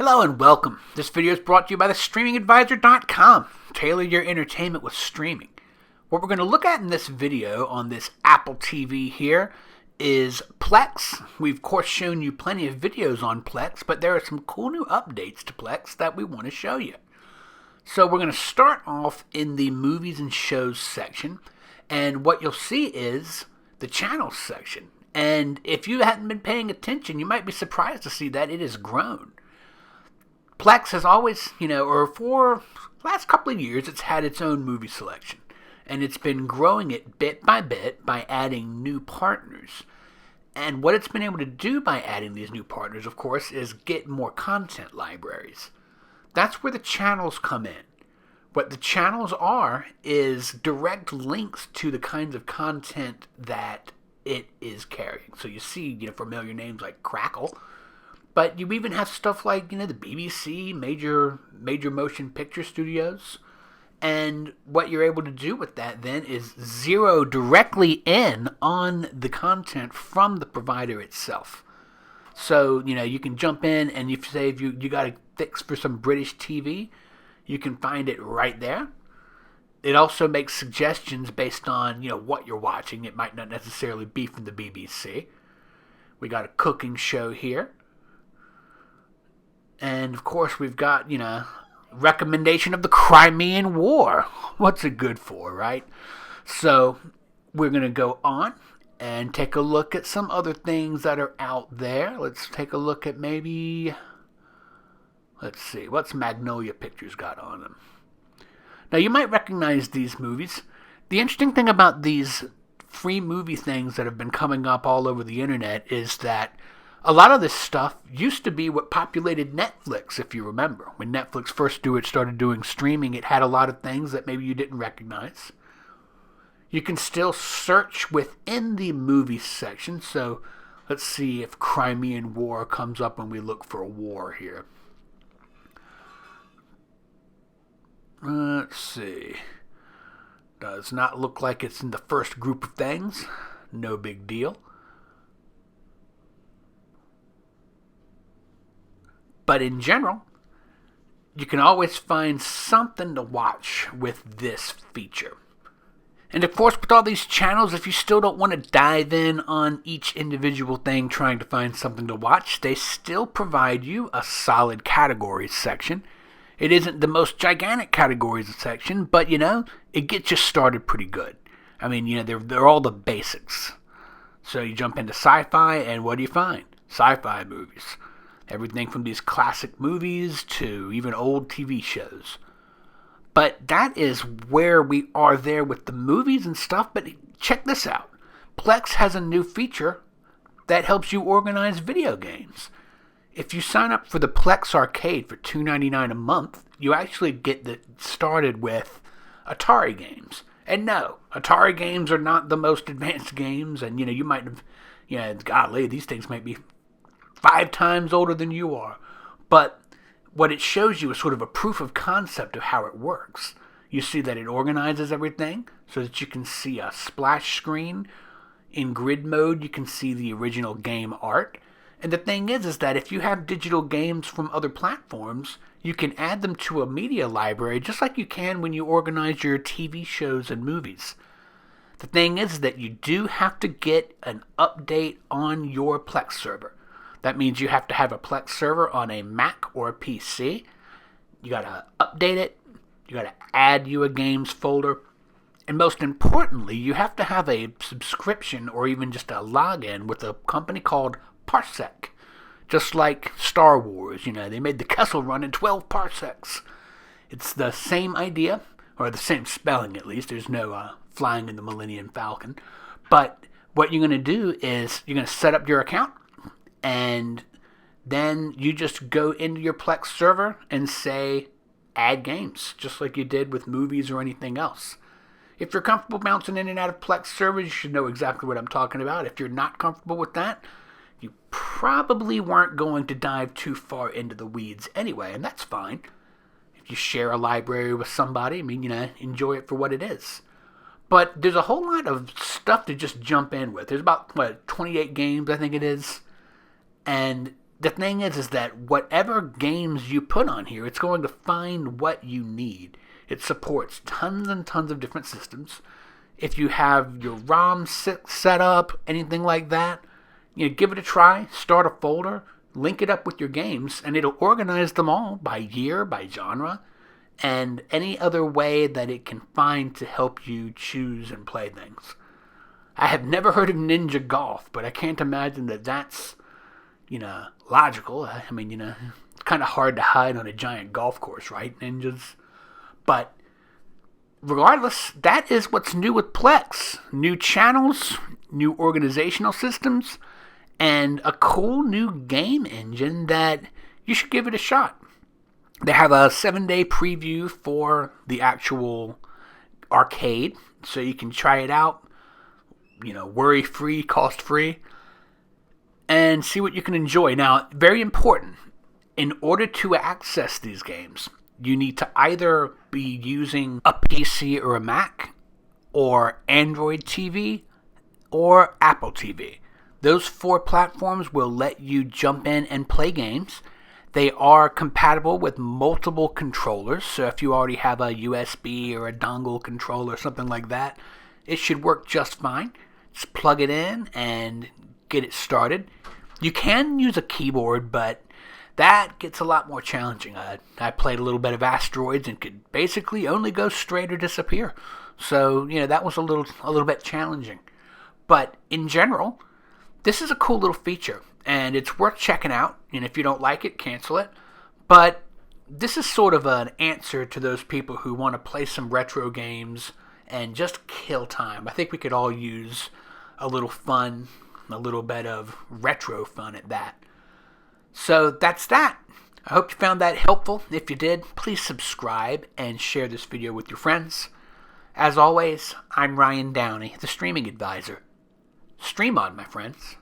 Hello and welcome. This video is brought to you by the StreamingAdvisor.com. Tailor your entertainment with streaming. What we're going to look at in this video on this Apple TV here is Plex. We've of course shown you plenty of videos on Plex, but there are some cool new updates to Plex that we want to show you. So we're going to start off in the movies and shows section, and what you'll see is the channels section. And if you hadn't been paying attention, you might be surprised to see that it has grown. Plex has always, or for the last couple of years, it's had its own movie selection. And it's been growing it bit by adding new partners. And what it's been able to do by adding these new partners, of course, is get more content libraries. That's where the channels come in. What the channels are is direct links to the kinds of content that it is carrying. So you see, familiar names like Crackle. But you even have stuff like, the BBC, major motion picture studios. And what you're able to do with that then is zero directly in on the content from the provider itself. So, you can jump in and if you got a fix for some British TV, you can find it right there. It also makes suggestions based on, what you're watching. It might not necessarily be from the BBC. We got a cooking show here. And, of course, we've got, recommendation of the Crimean War. What's it good for, right? So, we're going to go on and take a look at some other things that are out there. Let's take a look at maybe, let's see, what's Magnolia Pictures got on them? Now, you might recognize these movies. The interesting thing about these free movie things that have been coming up all over the internet is that a lot of this stuff used to be what populated Netflix, if you remember. When Netflix first started doing streaming, it had a lot of things that maybe you didn't recognize. You can still search within the movies section. So let's see if Crimean War comes up when we look for a war here. Let's see. Does not look like it's in the first group of things. No big deal. But in general, you can always find something to watch with this feature. And of course, with all these channels, if you still don't want to dive in on each individual thing trying to find something to watch, they still provide you a solid categories section. It isn't the most gigantic categories section, but it gets you started pretty good. I mean, they're all the basics. So you jump into sci-fi, and what do you find? Sci-fi movies. Everything from these classic movies to even old TV shows. But that is where we are there with the movies and stuff. But check this out. Plex has a new feature that helps you organize video games. If you sign up for the Plex Arcade for $2.99 a month, you actually get started with Atari games. And no, Atari games are not the most advanced games. And, you might have, golly, these things might be 5 times older than you are. But what it shows you is sort of a proof of concept of how it works. You see that it organizes everything so that you can see a splash screen. In grid mode, you can see the original game art. And the thing is that if you have digital games from other platforms, you can add them to a media library just like you can when you organize your TV shows and movies. The thing is that you do have to get an update on your Plex server. That means you have to have a Plex server on a Mac or a PC. You got to update it. You got to add you a games folder. And most importantly, you have to have a subscription or even just a login with a company called Parsec. Just like Star Wars, they made the Kessel Run in 12 parsecs. It's the same idea, or the same spelling at least. There's no flying in the Millennium Falcon. But what you're going to do is you're going to set up your account. And then you just go into your Plex server and say, add games, just like you did with movies or anything else. If you're comfortable bouncing in and out of Plex servers, you should know exactly what I'm talking about. If you're not comfortable with that, you probably weren't going to dive too far into the weeds anyway, and that's fine. If you share a library with somebody, enjoy it for what it is. But there's a whole lot of stuff to just jump in with. There's about, 28 games, I think it is. And the thing is that whatever games you put on here, it's going to find what you need. It supports tons and tons of different systems. If you have your ROM set up, anything like that, give it a try, start a folder, link it up with your games, and it'll organize them all by year, by genre, and any other way that it can find to help you choose and play things. I have never heard of Ninja Golf, but I can't imagine that that's, logical. I mean, it's kind of hard to hide on a giant golf course, right, ninjas? But regardless, that is what's new with Plex. New channels, new organizational systems, and a cool new game engine that you should give it a shot. They have a 7-day preview for the actual arcade, so you can try it out, worry-free, cost-free, and see what you can enjoy. Now, very important, in order to access these games, you need to either be using a PC or a Mac, or Android TV, or Apple TV. Those 4 platforms will let you jump in and play games. They are compatible with multiple controllers, so if you already have a USB or a dongle controller or something like that, it should work just fine. Just plug it in and get it started. You can use a keyboard, but that gets a lot more challenging. I played a little bit of Asteroids and could basically only go straight or disappear. So, that was a little bit challenging. But in general, this is a cool little feature, and it's worth checking out. And if you don't like it, cancel it. But this is sort of an answer to those people who want to play some retro games and just kill time. I think we could all use a little fun, a little bit of retro fun at that. So that's that. I hope you found that helpful. If you did, please subscribe and share this video with your friends. As always, I'm Ryan Downey, the Streaming Advisor. Stream on, my friends.